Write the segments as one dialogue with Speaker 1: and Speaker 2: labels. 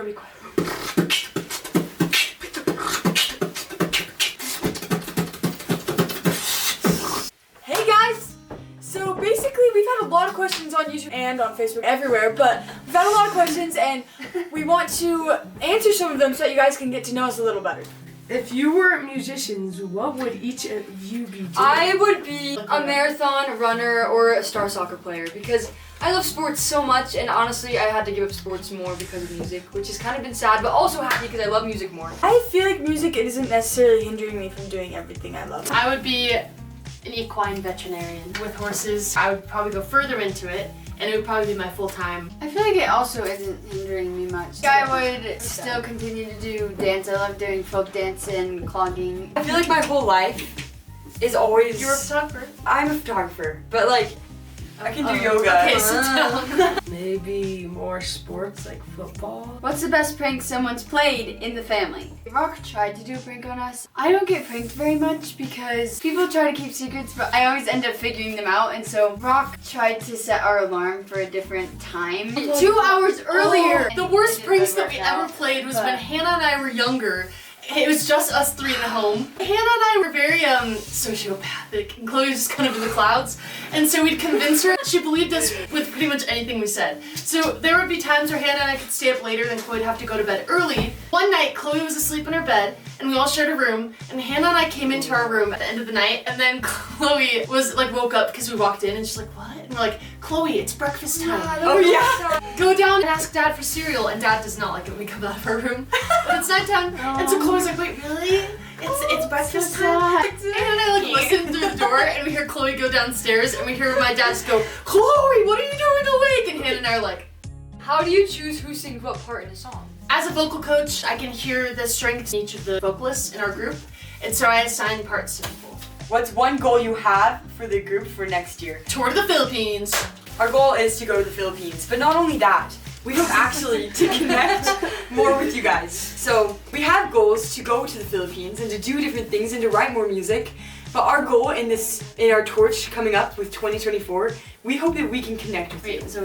Speaker 1: be quiet. Hey guys! So basically we've had a lot of questions on YouTube and on Facebook, everywhere, but we've had a lot of questions and we want to answer some of them so that you guys can get to know us a little better.
Speaker 2: If you were musicians, what would each of you be doing?
Speaker 3: I would be a marathon runner or a star soccer player because I love sports so much, and honestly I had to give up sports more because of music, which has kind of been sad, but also happy because I love music more.
Speaker 1: I feel like music isn't necessarily hindering me from doing everything I love.
Speaker 4: I would be an equine veterinarian with horses. I would probably go further into it, and it would probably be my full time.
Speaker 5: I feel like it also isn't hindering me much. I would still continue to do dance. I love doing folk dance and clogging.
Speaker 3: I feel like my whole life is always...
Speaker 4: You're a photographer?
Speaker 3: I'm a photographer, but like, I can do yoga.
Speaker 4: Okay, sit down.
Speaker 2: Maybe more sports like football.
Speaker 5: What's the best prank someone's played in the family? Rock tried to do a prank on us. I don't get pranked very much because people try to keep secrets, but I always end up figuring them out. And so Rock tried to set our alarm for a different time. 2 hours earlier.
Speaker 4: The worst pranks that we ever played was when Hannah and I were younger. It was just us three in the home. Hannah and I were very sociopathic, and Chloe was just kind of in the clouds. And so we'd convince her. She believed us with pretty much anything we said. So there would be times where Hannah and I could stay up later, then Chloe would have to go to bed early. One night, Chloe was asleep in her bed, and we all shared a room. And Hannah and I came into our room at the end of the night, and then Chloe was like woke up because we walked in, and she's like, "What?" And we're like, "Chloe, it's breakfast time."
Speaker 3: Oh yeah!
Speaker 4: Go down and ask Dad for cereal, and Dad does not like it when we come out of our room. But it's nighttime, and so Chloe's like, "Wait, really? It's breakfast time?" And I like listen through the door, and we hear Chloe go downstairs, and we hear my dad just go, "Chloe, what are you doing awake?" And Hannah and I are like,
Speaker 3: How do you choose who sings what part in a song?
Speaker 4: as a vocal coach, I can hear the strengths in each of the vocalists in our group, and so I assign parts to people.
Speaker 3: What's one goal you have for the group for next year?
Speaker 4: Tour to the Philippines.
Speaker 3: Our goal is to go to the Philippines, but not only that, we hope actually to connect more with you guys. So we have goals to go to the Philippines and to do different things and to write more music. But our goal in our torch coming up with 2024, we hope that we can connect with you. So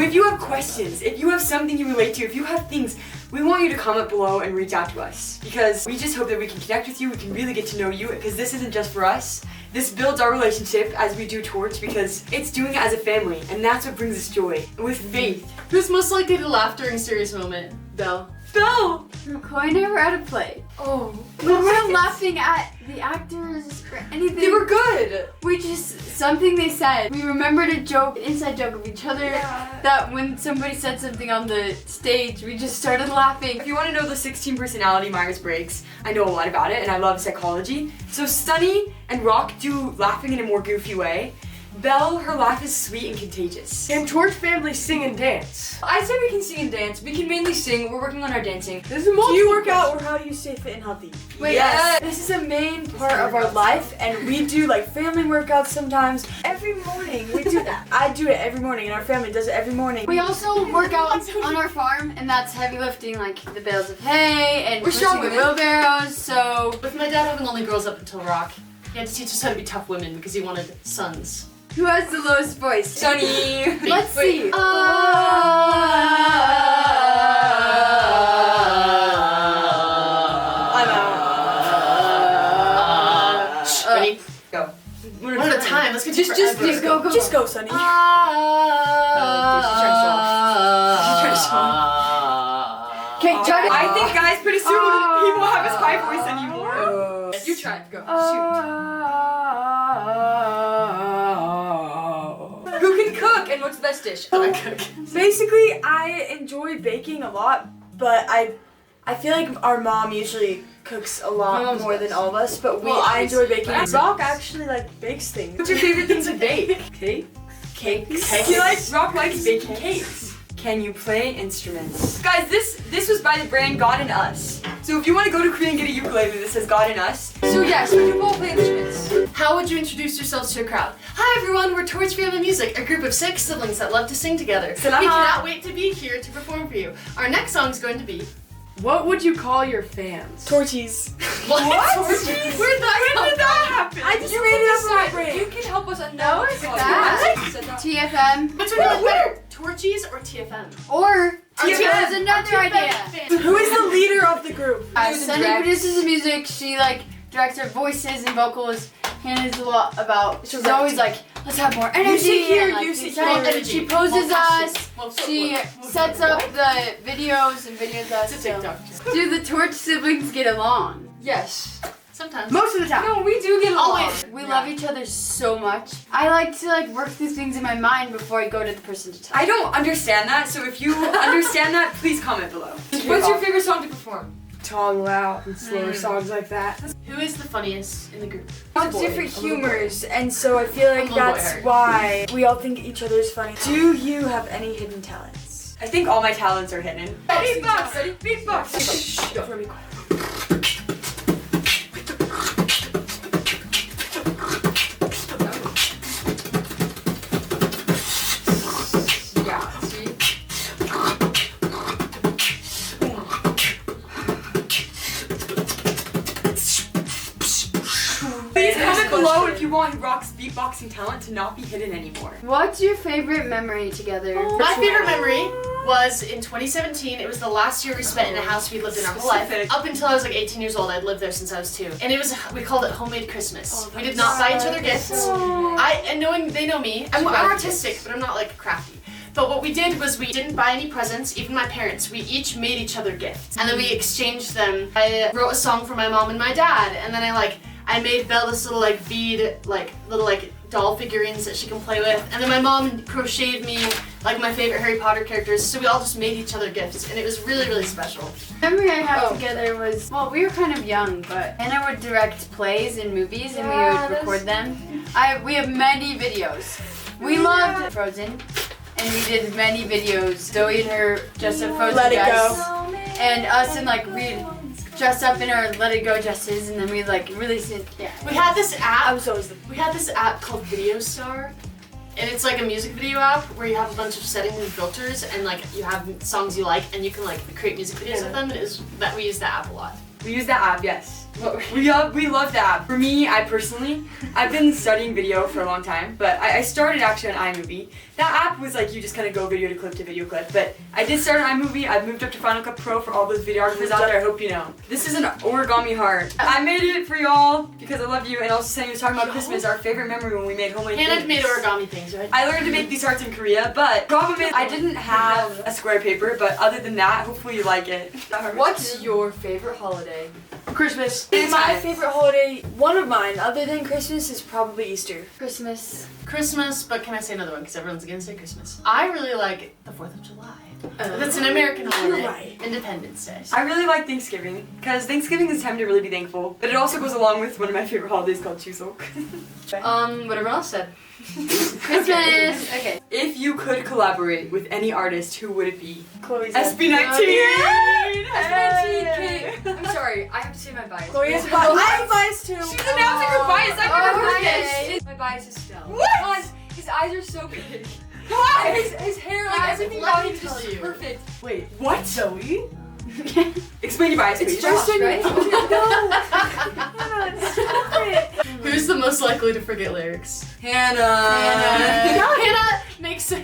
Speaker 3: if you have questions, if you have something you relate to, if you have things, we want you to comment below and reach out to us. Because we just hope that we can connect with you, we can really get to know you, because this isn't just for us. This builds our relationship as we do Torch because it's doing it as a family, and that's what brings us joy. And with faith.
Speaker 4: Who's most likely to laugh during a serious moment? Belle.
Speaker 3: Belle!
Speaker 5: Chloe never had a play.
Speaker 4: Oh.
Speaker 5: We weren't laughing at the actors or anything.
Speaker 3: They were good!
Speaker 5: We just, something they said. We remembered a joke, inside joke of each other, that when somebody said something on the stage, we just started laughing.
Speaker 3: If you want to know the 16 personality Myers-Briggs, I know a lot about it and I love psychology. So Sunny and Rock do laughing in a more goofy way. Belle, her laugh is sweet and contagious.
Speaker 2: And Torch family sing and dance.
Speaker 3: I say we can sing and dance. We can mainly sing. We're working on our dancing.
Speaker 2: This is
Speaker 1: Do you work out or how do you stay fit and healthy?
Speaker 3: Wait, yes.
Speaker 1: This is a main part of our life and we do like family workouts sometimes. Every morning we do that. I do it every morning and our family does it every morning.
Speaker 5: We also work out on our farm, and that's heavy lifting, like the bales of hay and
Speaker 3: We're strong
Speaker 5: pushing the
Speaker 3: women.
Speaker 5: wheelbarrows, so...
Speaker 4: With my dad having only girls up until Rock, he had to teach us how to be tough women because he wanted sons.
Speaker 5: Who has the lowest voice?
Speaker 3: Sunny!
Speaker 5: Let's see.
Speaker 4: Ready?
Speaker 3: Go.
Speaker 4: One at a time. Let's get
Speaker 1: Just go. Just go, Sunny.
Speaker 3: She's trying to song.
Speaker 5: Okay, try to...
Speaker 3: I think, guys, pretty soon he won't have his high voice anymore.
Speaker 4: You try it. Go.
Speaker 3: Who can cook and what's the best dish?
Speaker 4: I cook.
Speaker 1: Basically, I enjoy baking a lot, but I feel like our mom usually cooks a
Speaker 4: My
Speaker 1: lot
Speaker 4: mom's
Speaker 1: more than
Speaker 4: best.
Speaker 1: all of us, but
Speaker 4: Well,
Speaker 1: I enjoy baking.
Speaker 4: obviously.
Speaker 1: Rock actually like bakes things.
Speaker 3: What's your favorite thing to bake?
Speaker 2: Cake?
Speaker 4: Cakes.
Speaker 3: He likes Rock likes baking cakes. Can you play instruments? Guys, this was by the brand God and Us. So if you want to go to Korea and get a ukulele that says God and Us. So yes, we do all play instruments.
Speaker 4: How would you introduce yourselves to a crowd? Hi everyone, we're Torch Family Music, a group of 6 siblings that love to sing together.
Speaker 3: Salamat.
Speaker 4: We cannot wait to be here to perform for you. Our next song is going to be...
Speaker 2: What would you call your fans?
Speaker 1: Torchies.
Speaker 4: What?
Speaker 3: What?
Speaker 4: Where'd that happen?
Speaker 1: I just made it up in my brain.
Speaker 3: You can help us
Speaker 5: No,
Speaker 3: know.
Speaker 5: it's that. TFM
Speaker 4: Which one do you like better? Torchies or TFM?
Speaker 5: or That was another idea.
Speaker 1: Who is the leader of the group?
Speaker 5: Sunny produces the music. She like directs our voices and vocals. Hannah's a lot about. She's always like, let's have more energy.
Speaker 1: You sit here,
Speaker 5: and, like,
Speaker 1: you sit
Speaker 5: more
Speaker 1: here.
Speaker 5: energy. She poses us.
Speaker 4: Well,
Speaker 5: She sets up the videos and videos us.
Speaker 4: It's a TikTok.
Speaker 5: Do the Torch siblings get along?
Speaker 3: Yes.
Speaker 4: Sometimes.
Speaker 2: Most of the time.
Speaker 3: No, we do get along.
Speaker 4: Always.
Speaker 5: We love each other so much. I like to like work through things in my mind before I go to the person to tell.
Speaker 3: I don't understand that, so if you understand that, please comment below. What's your favorite song to perform?
Speaker 2: Tongue loud and slower songs like that.
Speaker 4: Who is the funniest in the group?
Speaker 1: All different humors, and so I feel like
Speaker 4: I'm a little
Speaker 1: that's
Speaker 4: boy.
Speaker 1: why we all think each other is funny. Do you have any hidden talents?
Speaker 3: I think all my talents are hidden.
Speaker 1: Beatbox!
Speaker 3: Ready? Beatbox!
Speaker 1: Shh, don't be quiet.
Speaker 3: Yeah, see? Please comment below if you want Rock's beatboxing talent to not be hidden anymore.
Speaker 5: What's your favorite memory together?
Speaker 4: My favorite memory was in 2017. It was the last year we spent in a house we lived in our whole life.
Speaker 3: Specific.
Speaker 4: Up until I was like 18 years old, I'd lived there since I was 2. And it was, we called it homemade Christmas.
Speaker 1: Oh,
Speaker 4: We did not buy each other gifts. And knowing they know me, I'm artistic, but I'm not like crafty. But what we did was we didn't buy any presents, even my parents. We each made each other gifts. And then we exchanged them. I wrote a song for my mom and my dad, and then I made Belle this little like bead, like little like doll figurines that she can play with. And then my mom crocheted me like my favorite Harry Potter characters. So we all just made each other gifts, and it was really, really special.
Speaker 5: The memory I have together was, well, we were kind of young, but Hannah would direct plays and movies, and we would record them. We have many videos. We loved Frozen, and we did many videos. Zoe and her dressed up Frozen
Speaker 1: Let it
Speaker 5: dress,
Speaker 1: go.
Speaker 5: and us and like we'd dress up in our Let It Go dresses, and then we'd like release it. Yeah.
Speaker 4: We had this
Speaker 1: I
Speaker 4: app.
Speaker 1: was always the
Speaker 4: We had this app called Video Star, and it's like a music video app where you have a bunch of settings and filters, and like you have songs you like, and you can like create music videos with them. We use that app a lot.
Speaker 3: We use that app, yes. We love that app. For me, I've been studying video for a long time, but I started actually on iMovie. That app was like you just kind of go video to video clip, but I did start on iMovie. I've moved up to Final Cut Pro for all those videographers out there, I hope you know. This is an origami heart. I made it for y'all because I love you, and also Sunny was talking about Christmas, our favorite memory when we made homemade
Speaker 4: Hannah
Speaker 3: things.
Speaker 4: made origami things, right?
Speaker 3: I learned to make these hearts in Korea, but problem is I didn't have a square paper, but other than that, hopefully you like it.
Speaker 6: What's your favorite holiday?
Speaker 2: Christmas.
Speaker 1: My favorite holiday, one of mine, other than Christmas, is probably Easter.
Speaker 5: Christmas.
Speaker 4: Christmas, but can I say another one? Because everyone's gonna say Christmas. I really like the 4th of July. That's an American holiday.
Speaker 1: right.
Speaker 4: Independence Day.
Speaker 3: I really like Thanksgiving, because Thanksgiving is time to really be thankful, but it also goes along with one of my favorite holidays called Chuseok.
Speaker 6: What everyone else said.
Speaker 5: Christmas. Okay.
Speaker 3: If you could collaborate with any artist, who would it be?
Speaker 1: Chloe's
Speaker 3: SB19!
Speaker 6: Okay. I'm sorry, I have to say my bias.
Speaker 1: Chloe's bias. I have a bias too.
Speaker 3: She's announcing her bias. I've never heard this.
Speaker 6: My bias is Stella.
Speaker 3: What?
Speaker 6: Because his eyes are so big.
Speaker 3: Why?
Speaker 6: His hair, like
Speaker 4: Guys,
Speaker 6: everything
Speaker 4: let
Speaker 6: about
Speaker 4: me
Speaker 6: him is
Speaker 4: tell
Speaker 6: just
Speaker 4: you.
Speaker 6: perfect.
Speaker 3: Wait, what?
Speaker 2: Zoe?
Speaker 3: Explain your bias, please.
Speaker 6: It's Josh, right?
Speaker 4: Who's the most likely to forget lyrics?
Speaker 3: Hannah.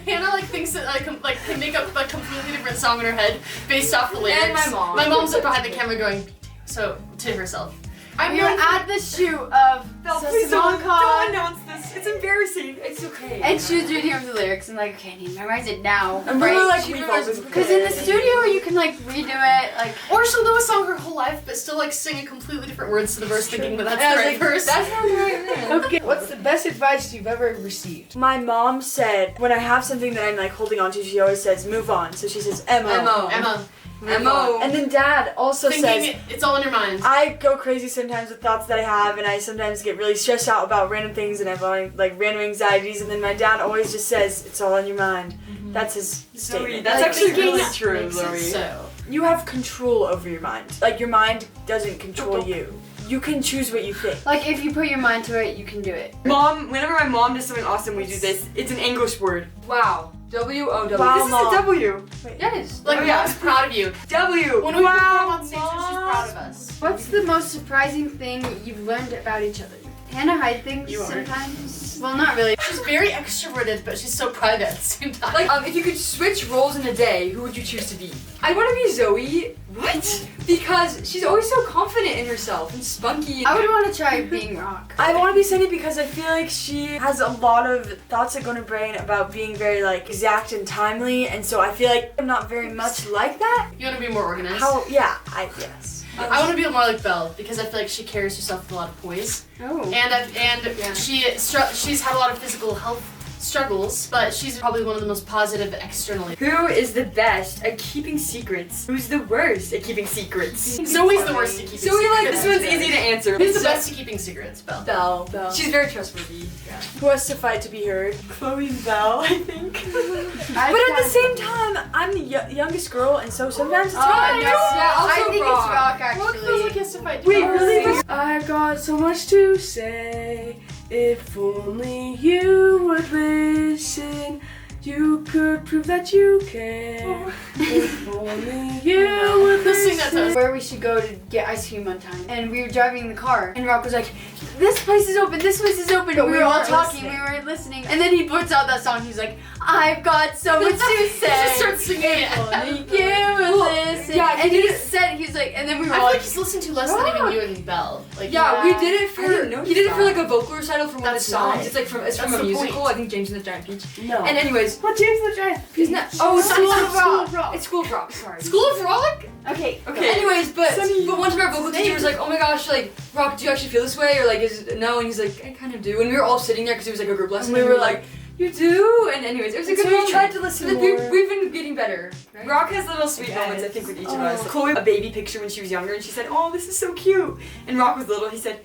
Speaker 4: Hannah like thinks that like can make up a completely different song in her head based off the lyrics.
Speaker 6: And my mom.
Speaker 4: My mom's up behind the camera going so to herself.
Speaker 5: I'm gonna add the shoot of
Speaker 3: No,
Speaker 5: so
Speaker 3: please
Speaker 5: Simone
Speaker 3: don't
Speaker 5: called,
Speaker 3: announce this. It's embarrassing.
Speaker 6: It's okay.
Speaker 5: and she was reading over the lyrics and like, okay, I need to memorize it now.
Speaker 1: I'm really like
Speaker 6: She
Speaker 1: we've
Speaker 6: remembers
Speaker 1: always
Speaker 5: Because in the studio you can like redo it, like.
Speaker 4: Or she'll know a song her whole life but still like sing a completely different words to the verse thinking that that's
Speaker 6: And I
Speaker 4: the
Speaker 6: was
Speaker 4: right
Speaker 6: like,
Speaker 4: verse.
Speaker 6: that's not the right man.
Speaker 2: Okay, what's the best advice you've ever received?
Speaker 1: My mom said when I have something that I'm like holding on to, she always says move on. So she says MO.
Speaker 4: Emma,
Speaker 3: MO.
Speaker 1: And then Dad also says
Speaker 4: thinking it's all in your mind.
Speaker 1: I go crazy sometimes with thoughts that I have, and I sometimes get really stressed out about random things, and I have like random anxieties. And then my dad always just says it's all in your mind. That's his
Speaker 3: Zoe,
Speaker 1: statement.
Speaker 3: that's
Speaker 1: Like,
Speaker 3: actually
Speaker 1: thinking
Speaker 3: really true,
Speaker 4: Makes it
Speaker 3: Zoe.
Speaker 4: so.
Speaker 1: you have control over your mind. Like your mind doesn't control you. You can choose what you think.
Speaker 5: Like if you put your mind to it, you can do it.
Speaker 3: Mom, whenever my mom does something awesome, we do this. It's an English word.
Speaker 6: Wow. W-O-W.
Speaker 1: Wow.
Speaker 3: This is a
Speaker 1: Mom.
Speaker 3: W.
Speaker 6: Yes.
Speaker 4: Like
Speaker 3: Oh, yeah.
Speaker 4: mom's proud of you.
Speaker 3: W.
Speaker 4: When we perform
Speaker 3: Wow,
Speaker 4: on stage, she's proud of us.
Speaker 5: What's the most surprising thing you've learned about each other? Hannah hide things
Speaker 4: You are.
Speaker 5: sometimes.
Speaker 3: guess.
Speaker 5: Well, not really.
Speaker 4: She's very extroverted, but she's so private at the same time.
Speaker 3: Like, if you could switch roles in a day, who would you choose to be? I want to be Zoe. What? Because she's always so confident in herself and spunky.
Speaker 5: I would want to try being Rock.
Speaker 1: I want to be Sunny because I feel like she has a lot of thoughts that go in her brain about being very like exact and timely, and so I feel like I'm not very much like that.
Speaker 4: You want to be more organized?
Speaker 1: Yes.
Speaker 4: I want to be more like Belle because I feel like she carries herself with a lot of poise.
Speaker 5: Oh.
Speaker 4: And she's had a lot of physical health struggles, but she's probably one of the most positive externally.
Speaker 3: Who is the best at keeping secrets? Who's the worst at keeping secrets?
Speaker 4: Zoe's the worst at keeping secrets.
Speaker 3: Zoe, like, this one's easy to answer.
Speaker 4: Who's the best at keeping secrets? Belle.
Speaker 1: Belle.
Speaker 3: She's very trustworthy. Yeah.
Speaker 1: Who has to fight to be heard?
Speaker 3: Chloe and Belle, I think.
Speaker 1: But at the same time, I'm the youngest girl, and so sometimes it's hard.
Speaker 5: I think it's Rock
Speaker 4: Rock feels like
Speaker 5: actually.
Speaker 4: he has to fight.
Speaker 1: Wait, really?
Speaker 2: I've got so much to say. If only you would listen, you could prove that you can. If only you would
Speaker 4: Let's sing that to
Speaker 2: listen.
Speaker 4: us.
Speaker 5: Where we should go to get ice cream one time. And we were driving in the car, and Rock was like, this place is open, this place is open.
Speaker 1: But
Speaker 5: And we
Speaker 1: we
Speaker 5: were all
Speaker 1: weren't
Speaker 5: talking,
Speaker 1: listening.
Speaker 5: we weren't listening. And then he puts out that song, he's like, I've got so much to say.
Speaker 4: He just starts singing it.
Speaker 5: Only you would listen.
Speaker 1: yeah,
Speaker 5: and
Speaker 1: he
Speaker 5: he
Speaker 1: did it-
Speaker 5: said, he's like, and then we were
Speaker 4: I
Speaker 5: all
Speaker 4: feel
Speaker 5: like,
Speaker 4: like he's listened to less than even you and Belle. Like,
Speaker 3: Yeah, we did it
Speaker 2: I didn't
Speaker 3: for
Speaker 2: notice
Speaker 3: he did it for
Speaker 2: that.
Speaker 3: like a vocal recital from one of the
Speaker 4: That's
Speaker 3: songs.
Speaker 4: nice.
Speaker 3: It's like from
Speaker 4: That's
Speaker 3: a
Speaker 4: the
Speaker 3: musical.
Speaker 4: point.
Speaker 3: I think James and the Giant Peach.
Speaker 2: No.
Speaker 3: And anyways,
Speaker 2: What James the Giant?
Speaker 3: isn't that? Oh, it's
Speaker 5: School
Speaker 3: School
Speaker 5: of Rock.
Speaker 3: It's School of Rock. Sorry.
Speaker 4: School of Rock?
Speaker 5: okay.
Speaker 3: Okay. Anyways, but one time our vocal teacher was like, "Oh my gosh, like Rock, do you actually feel this way?" Or like, "Is no?" And he's like, "I kind of do." And we were all sitting there because it was like a group lesson.
Speaker 1: And we were like,
Speaker 3: "You do?" And anyways, it was a
Speaker 1: And
Speaker 3: good
Speaker 1: so we
Speaker 3: moment.
Speaker 1: tried to listen
Speaker 3: And
Speaker 1: more.
Speaker 3: we've been getting better. Right? Rock has little sweet
Speaker 2: Yes.
Speaker 3: moments, I think, with each of us. Chloe, a baby picture when she was younger, and she said, "Oh, this is so cute." And Rock was little. He said,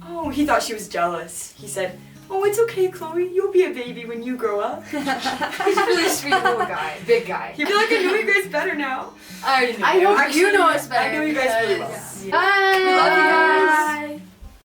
Speaker 3: "Oh," he thought she was jealous. He said, "Oh, it's okay, Chloe. You'll be a baby when you grow up." He's a really sweet little guy, big guy. He'd be like, "I know you guys better now." I already know.
Speaker 5: I hope you know us better.
Speaker 3: I know you guys really well.
Speaker 5: because-
Speaker 3: Yeah.